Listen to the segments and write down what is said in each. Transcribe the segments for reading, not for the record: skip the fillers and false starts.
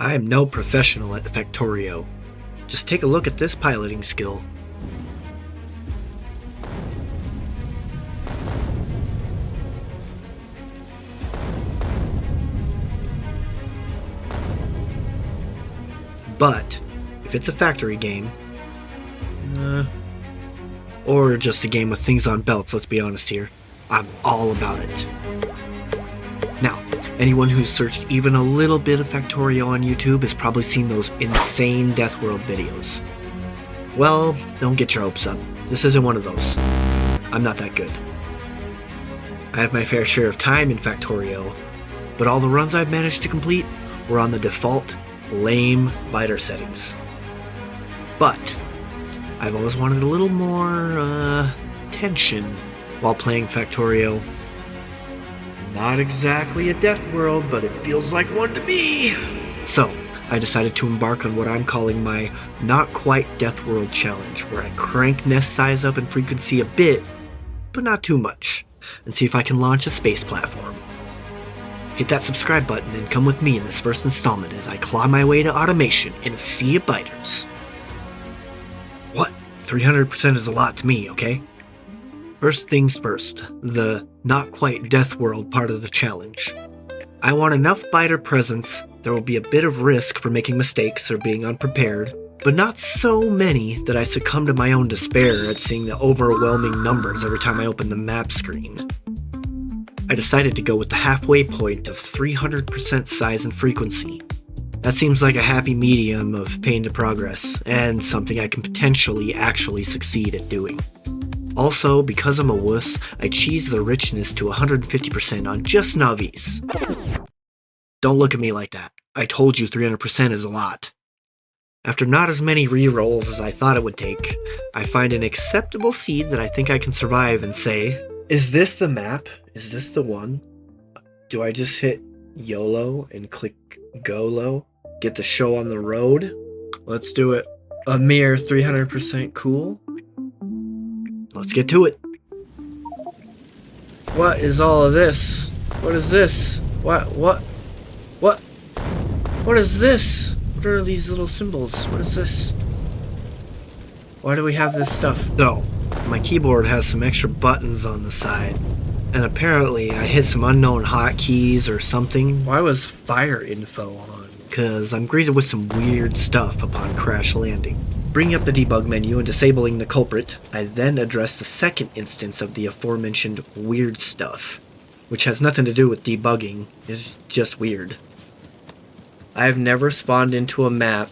I am no professional at Factorio. Just take a look at this piloting skill. But if it's a factory game, or just a game with things on belts, let's be honest here, I'm all about it. Now, anyone who's searched even a little bit of Factorio on YouTube has probably seen those insane Deathworld videos. Well, don't get your hopes up. This isn't one of those. I'm not that good. I have my fair share of time in Factorio, but all the runs I've managed to complete were on the default, lame biter settings. But I've always wanted a little more tension while playing Factorio. Not exactly a death world, but it feels like one to me. So I decided to embark on what I'm calling my Not Quite Deathworld challenge, where I crank nest size up and frequency a bit, but not too much, and see if I can launch a space platform. Hit that subscribe button and come with me in this first installment as I claw my way to automation in a sea of biters. What? 300% is a lot to me, okay? First things first, the Not Quite Deathworld part of the challenge. I want enough biter presence. There will be a bit of risk for making mistakes or being unprepared, but not so many that I succumb to my own despair at seeing the overwhelming numbers every time I open the map screen. I decided to go with the halfway point of 300% size and frequency. That seems like a happy medium of pain to progress, and something I can potentially actually succeed at doing. Also, because I'm a wuss, I cheese the richness to 150% on just Navis. Don't look at me like that. I told you 300% is a lot. After not as many re-rolls as I thought it would take, I find an acceptable seed that I think I can survive and say, is this the map? Is this the one? Do I just hit YOLO and click GOLO? Get the show on the road? Let's do it. A mere 300% cool? Let's get to it. What is all of this? What is this? What is this? What are these little symbols? What is this? Why do we have this stuff? No, my keyboard has some extra buttons on the side. And apparently I hit some unknown hotkeys or something. Why was fire info on? Cause I'm greeted with some weird stuff upon crash landing. Bringing up the debug menu and disabling the culprit, I then address the second instance of the aforementioned weird stuff, which has nothing to do with debugging, it's just weird. I've never spawned into a map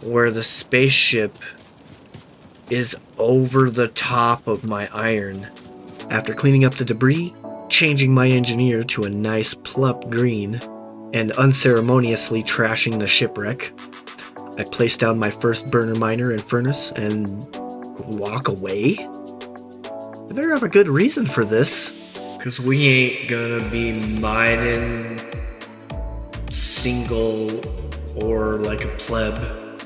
where the spaceship is over the top of my iron. After cleaning up the debris, changing my engineer to a nice plup green, and unceremoniously trashing the shipwreck, I place down my first burner miner and furnace and walk away? I better have a good reason for this, cause we ain't gonna be mining single or like a pleb.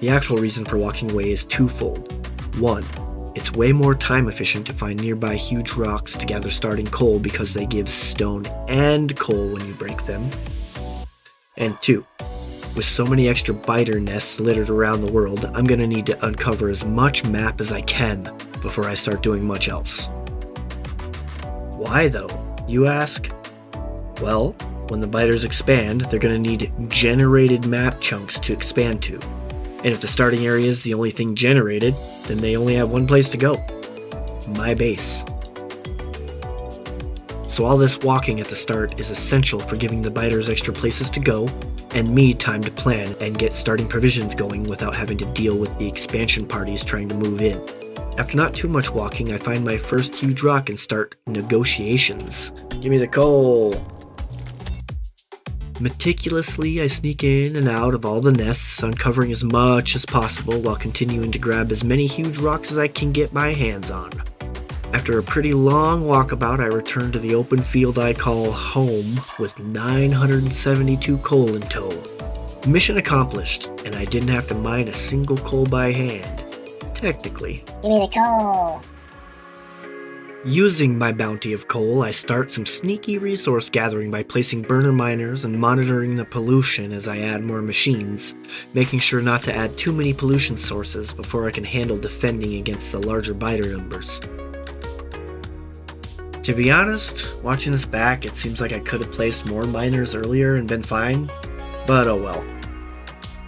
The actual reason for walking away is twofold. One, it's way more time efficient to find nearby huge rocks to gather starting coal because they give stone and coal when you break them. And two, with so many extra biter nests littered around the world, I'm gonna need to uncover as much map as I can before I start doing much else. Why though, you ask? Well, when the biters expand, they're gonna need generated map chunks to expand to. And if the starting area is the only thing generated, then they only have one place to go. My base. So all this walking at the start is essential for giving the biters extra places to go, and me time to plan and get starting provisions going without having to deal with the expansion parties trying to move in. After not too much walking, I find my first huge rock and start negotiations. Give me the coal. Meticulously, I sneak in and out of all the nests, uncovering as much as possible while continuing to grab as many huge rocks as I can get my hands on. After a pretty long walkabout, I return to the open field I call home with 972 coal in tow. Mission accomplished, and I didn't have to mine a single coal by hand. Technically. Give me the coal. Using my bounty of coal, I start some sneaky resource gathering by placing burner miners and monitoring the pollution as I add more machines, making sure not to add too many pollution sources before I can handle defending against the larger biter numbers. To be honest, watching this back, it seems like I could have placed more miners earlier and been fine, but oh well.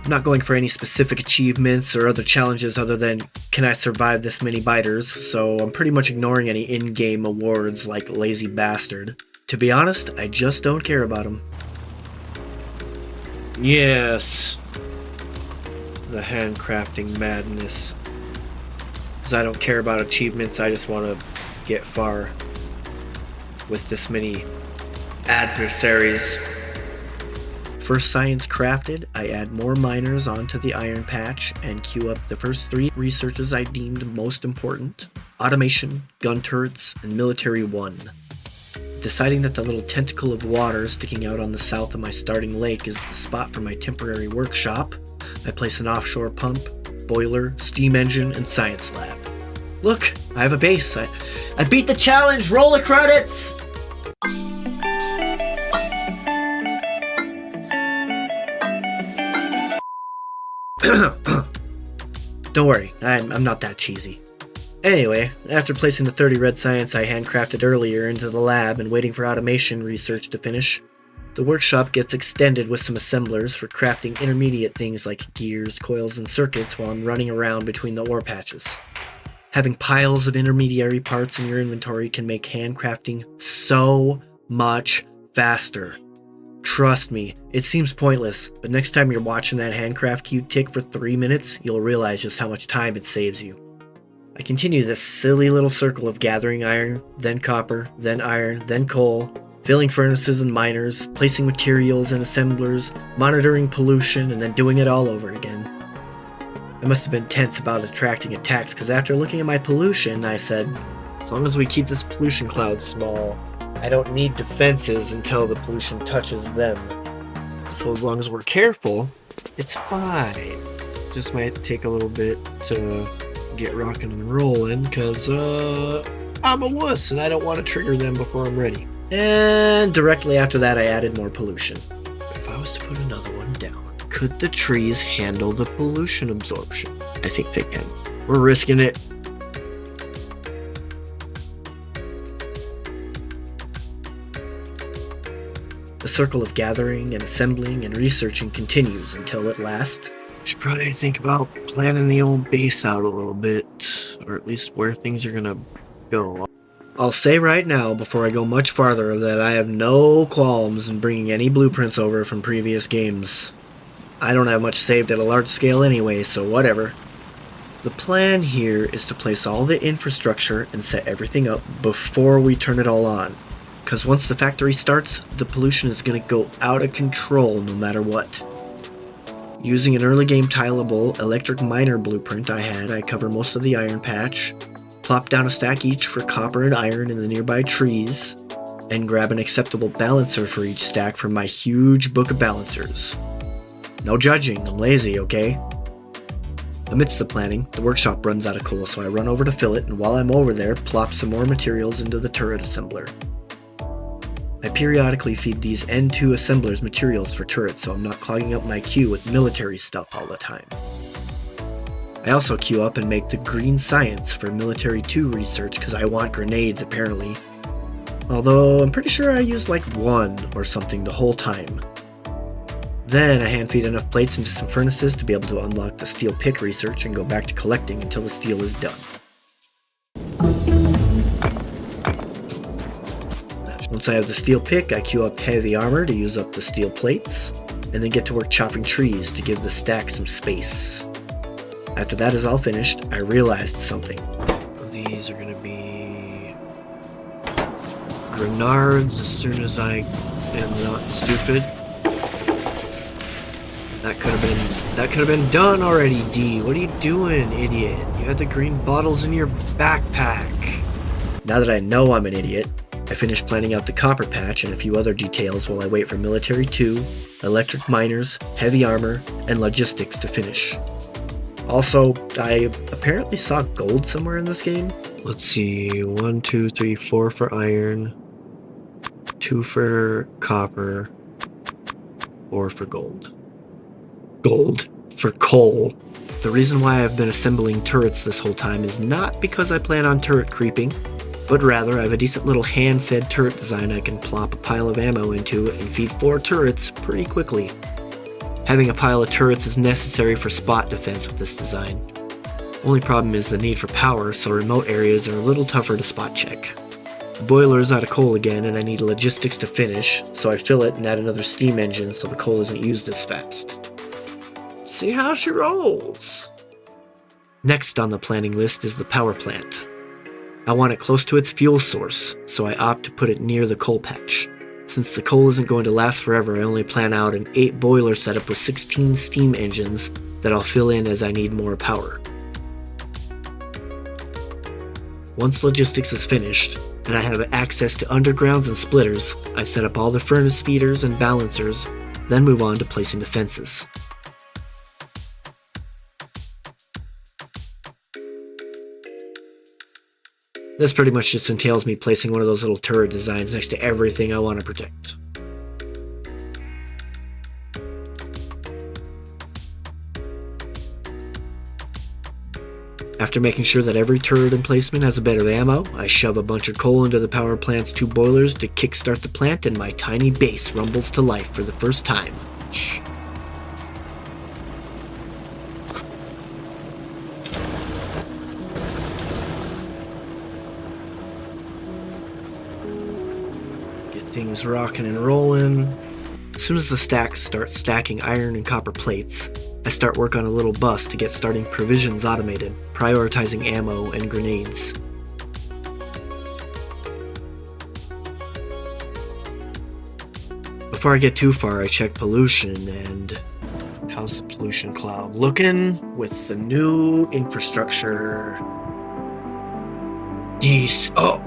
I'm not going for any specific achievements or other challenges other than can I survive this many biters, so I'm pretty much ignoring any in-game awards like Lazy Bastard. To be honest, I just don't care about them. Yes, the handcrafting madness. Because I don't care about achievements, I just want to get far with this many adversaries. First science crafted, I add more miners onto the iron patch and queue up the first 3 researches I deemed most important: automation, gun turrets, and military 1. Deciding that the little tentacle of water sticking out on the south of my starting lake is the spot for my temporary workshop, I place an offshore pump, boiler, steam engine, and science lab. Look, I have a base. I beat the challenge! Roll the credits! Don't worry, I'm not that cheesy. Anyway, after placing the 30 red science I handcrafted earlier into the lab and waiting for automation research to finish, the workshop gets extended with some assemblers for crafting intermediate things like gears, coils, and circuits while I'm running around between the ore patches. Having piles of intermediary parts in your inventory can make handcrafting so much faster. Trust me, it seems pointless, but next time you're watching that handcraft queue tick for 3 minutes, you'll realize just how much time it saves you. I continue this silly little circle of gathering iron, then copper, then iron, then coal, filling furnaces and miners, placing materials and assemblers, monitoring pollution, and then doing it all over again. I must have been tense about attracting attacks, because after looking at my pollution, I said, as long as we keep this pollution cloud small, I don't need defenses until the pollution touches them. So as long as we're careful, it's fine. Just might take a little bit to get rocking and rolling, because I'm a wuss and I don't want to trigger them before I'm ready. And directly after that I added more pollution. If I was to put another one down, could the trees handle the pollution absorption? I think they can. We're risking it. The circle of gathering and assembling and researching continues until at last, I should probably think about planning the old base out a little bit, or at least where things are gonna go. I'll say right now, before I go much farther, that I have no qualms in bringing any blueprints over from previous games. I don't have much saved at a large scale anyway, so whatever. The plan here is to place all the infrastructure and set everything up before we turn it all on. Because once the factory starts, the pollution is going to go out of control no matter what. Using an early game tileable electric miner blueprint I cover most of the iron patch, plop down a stack each for copper and iron in the nearby trees, and grab an acceptable balancer for each stack from my huge book of balancers. No judging, I'm lazy, okay? Amidst the planning, the workshop runs out of coal, so I run over to fill it, and while I'm over there, plop some more materials into the turret assembler. I periodically feed these N2 assemblers materials for turrets so I'm not clogging up my queue with military stuff all the time. I also queue up and make the green science for military 2 research because I want grenades apparently. Although I'm pretty sure I used like 1 or something the whole time. Then I hand feed enough plates into some furnaces to be able to unlock the steel pick research and go back to collecting until the steel is done. Once I have the steel pick, I queue up heavy armor to use up the steel plates, and then get to work chopping trees to give the stack some space. After that is all finished, I realized something. These are going to be grenards as soon as I am not stupid. That could have been done already, D. What are you doing, idiot? You had the green bottles in your backpack. Now that I know I'm an idiot, I finished planning out the copper patch and a few other details while I wait for military 2, electric miners, heavy armor, and logistics to finish. Also, I apparently saw gold somewhere in this game. Let's see, 1, 2, 3, 4 for iron, 2 for copper, 4 for gold. Gold for coal. The reason why I've been assembling turrets this whole time is not because I plan on turret creeping, but rather I have a decent little hand-fed turret design I can plop a pile of ammo into and feed 4 turrets pretty quickly. Having a pile of turrets is necessary for spot defense with this design. Only problem is the need for power, so remote areas are a little tougher to spot check. The boiler is out of coal again and I need logistics to finish, so I fill it and add another steam engine so the coal isn't used as fast. See how she rolls. Next on the planning list is the power plant. I want it close to its fuel source, so I opt to put it near the coal patch. Since the coal isn't going to last forever, I only plan out an 8 boiler setup with 16 steam engines that I'll fill in as I need more power. Once logistics is finished, and I have access to undergrounds and splitters, I set up all the furnace feeders and balancers, then move on to placing the fences. This pretty much just entails me placing one of those little turret designs next to everything I want to protect. After making sure that every turret emplacement has a bed of ammo, I shove a bunch of coal into the power plant's 2 boilers to kickstart the plant, and my tiny base rumbles to life for the first time. Things rocking and rolling. As soon as the stacks start stacking iron and copper plates, I start work on a little bus to get starting provisions automated, prioritizing ammo and grenades. Before I get too far, I check pollution and... how's the pollution cloud looking with the new infrastructure? Oh!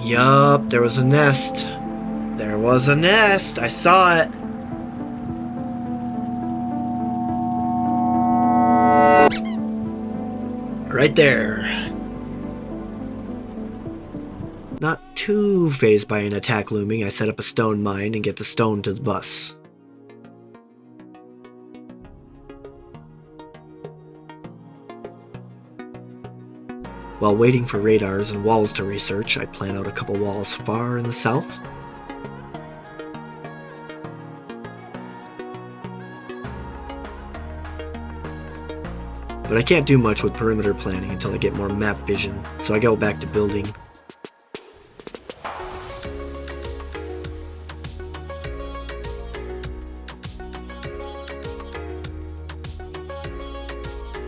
Yup, there was a nest. I saw it. Right there. Not too fazed by an attack looming, I set up a stone mine and get the stone to the bus. While waiting for radars and walls to research, I plan out a couple walls far in the south. But I can't do much with perimeter planning until I get more map vision, so I go back to building.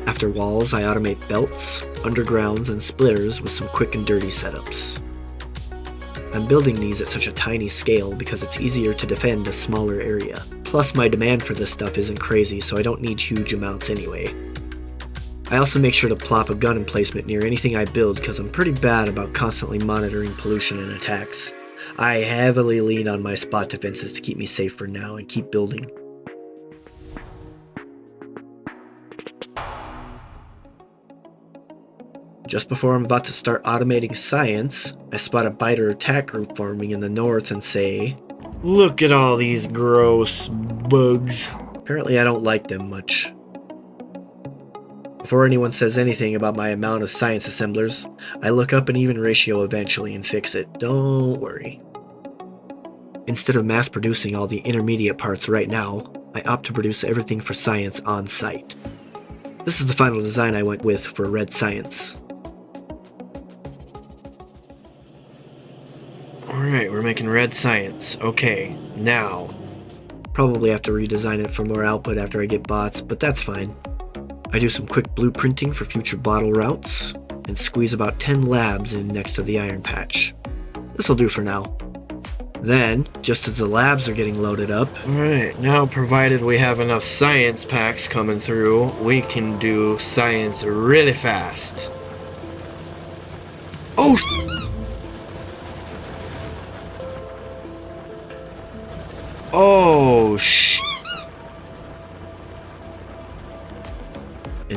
After walls, I automate belts, undergrounds, and splitters with some quick and dirty setups. I'm building these at such a tiny scale because it's easier to defend a smaller area. Plus, my demand for this stuff isn't crazy, so I don't need huge amounts anyway. I also make sure to plop a gun emplacement near anything I build because I'm pretty bad about constantly monitoring pollution and attacks. I heavily lean on my spot defenses to keep me safe for now and keep building. Just before I'm about to start automating science, I spot a biter attack group forming in the north and say, "Look at all these gross bugs." Apparently I don't like them much. Before anyone says anything about my amount of science assemblers, I look up an even ratio eventually and fix it. Don't worry. Instead of mass producing all the intermediate parts right now, I opt to produce everything for science on site. This is the final design I went with for red science. Alright, we're making red science. Okay, now. Probably have to redesign it for more output after I get bots, but that's fine. I do some quick blueprinting for future bottle routes, and squeeze about 10 labs in next to the iron patch. This'll do for now. Then, just as the labs are getting loaded up... Alright, now provided we have enough science packs coming through, we can do science really fast. Oh,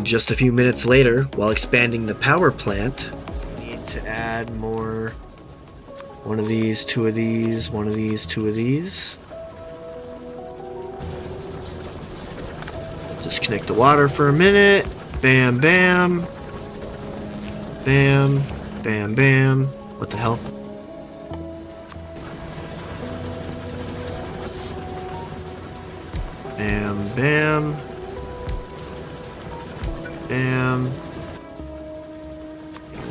Just a few minutes later, while expanding the power plant, I need to add more. One of these, two of these, one of these, two of these. Disconnect the water for a minute. Bam, bam. Bam, bam, bam. What the hell? Bam, bam. Bam.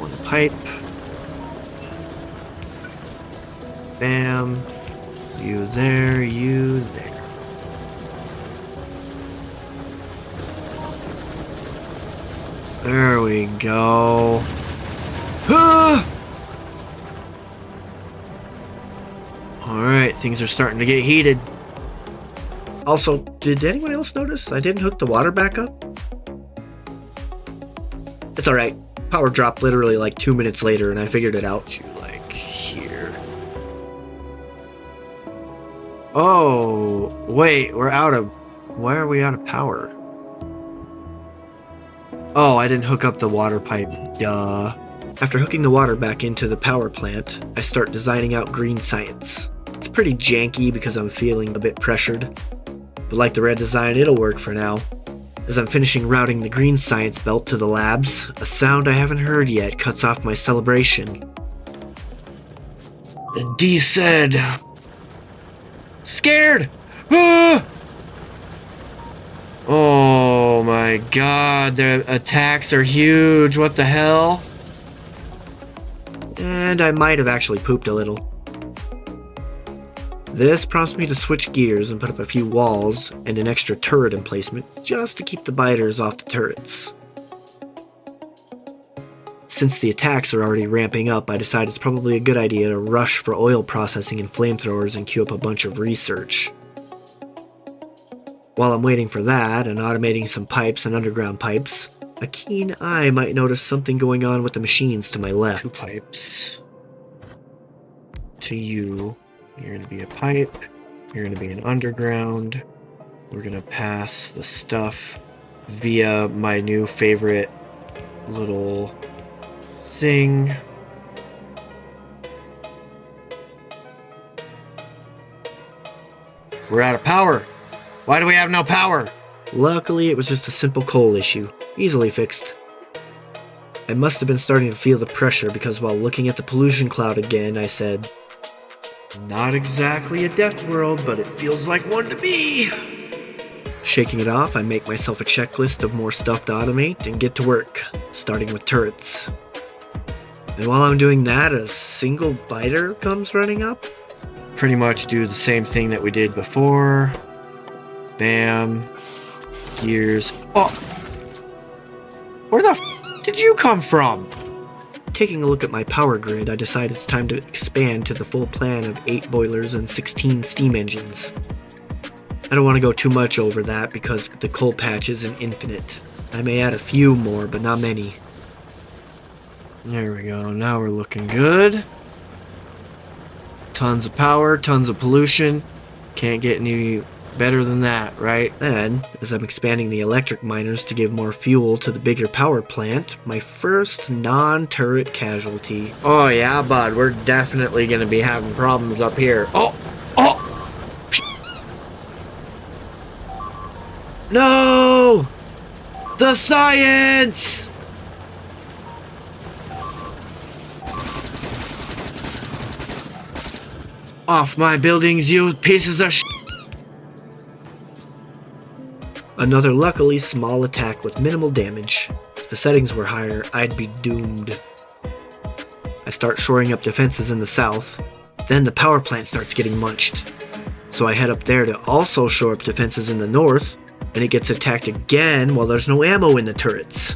One pipe. Bam. You there, you there. There we go. Ah! Alright, things are starting to get heated. Also, did anyone else notice I didn't hook the water back up? It's alright. Power dropped literally like 2 minutes later and I figured it out. Like here. Oh, wait, we're out of... Why are we out of power? Oh, I didn't hook up the water pipe. Duh. After hooking the water back into the power plant, I start designing out green science. It's pretty janky because I'm feeling a bit pressured. But like the red design, it'll work for now. As I'm finishing routing the green science belt to the labs, a sound I haven't heard yet cuts off my celebration. And D said... Scared! Ah! Oh my god, their attacks are huge, what the hell? And I might have actually pooped a little. This prompts me to switch gears and put up a few walls and an extra turret emplacement just to keep the biters off the turrets. Since the attacks are already ramping up, I decide it's probably a good idea to rush for oil processing and flamethrowers and queue up a bunch of research. While I'm waiting for that and automating some pipes and underground pipes, a keen eye might notice something going on with the machines to my left. 2 pipes. To you. You're going to be a pipe. You're going to be an underground. We're going to pass the stuff via my new favorite little thing. We're out of power. Why do we have no power? Luckily, it was just a simple coal issue. Easily fixed. I must have been starting to feel the pressure because while looking at the pollution cloud again, I said, not exactly a death world, but it feels like one to me. Shaking it off, I make myself a checklist of more stuff to automate and get to work, starting with turrets. And while I'm doing that, a single biter comes running up. Pretty much do the same thing that we did before. Bam. Gears. Oh! Where the f did you come from? Taking a look at my power grid, I decide it's time to expand to the full plan of 8 boilers and 16 steam engines. I don't want to go too much over that because the coal patch isn't infinite. I may add a few more, but not many. There we go, now we're looking good. Tons of power, tons of pollution. Can't get any better than that, right? Then, as I'm expanding the electric miners to give more fuel to the bigger power plant, my first non-turret casualty. Oh yeah, bud, we're definitely gonna be having problems up here. Oh! Oh! No! The science! Off my buildings, you pieces of shit! Another luckily small attack with minimal damage. If the settings were higher, I'd be doomed. I start shoring up defenses in the south, then the power plant starts getting munched. So I head up there to also shore up defenses in the north, and it gets attacked again while there's no ammo in the turrets.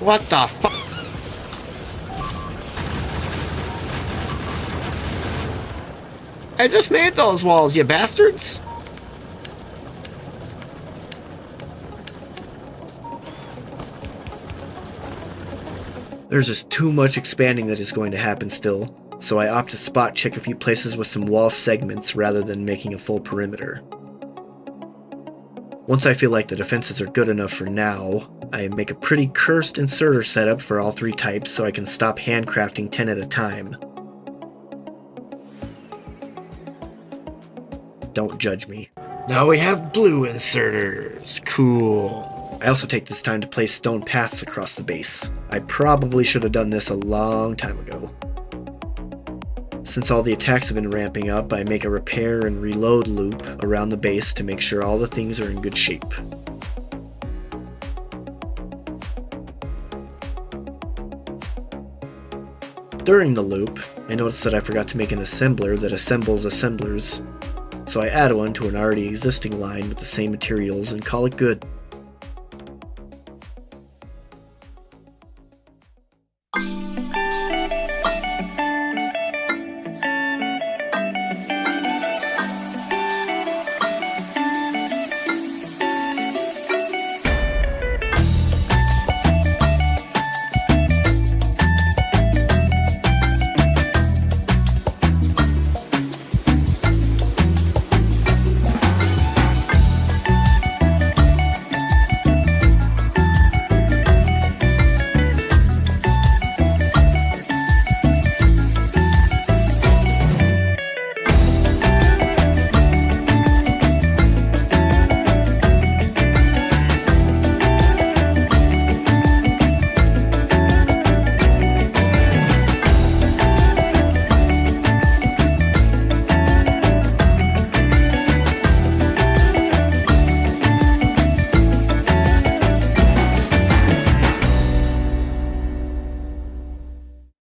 What the fuck? I just made those walls, you bastards! There's just too much expanding that is going to happen still, so I opt to spot check a few places with some wall segments rather than making a full perimeter. Once I feel like the defenses are good enough for now, I make a pretty cursed inserter setup for all 3 types so I can stop handcrafting 10 at a time. Don't judge me. Now we have blue inserters. Cool. I also take this time to place stone paths across the base. I probably should have done this a long time ago. Since all the attacks have been ramping up, I make a repair and reload loop around the base to make sure all the things are in good shape. During the loop, I noticed that I forgot to make an assembler that assembles assemblers, so I add one to an already existing line with the same materials and call it good.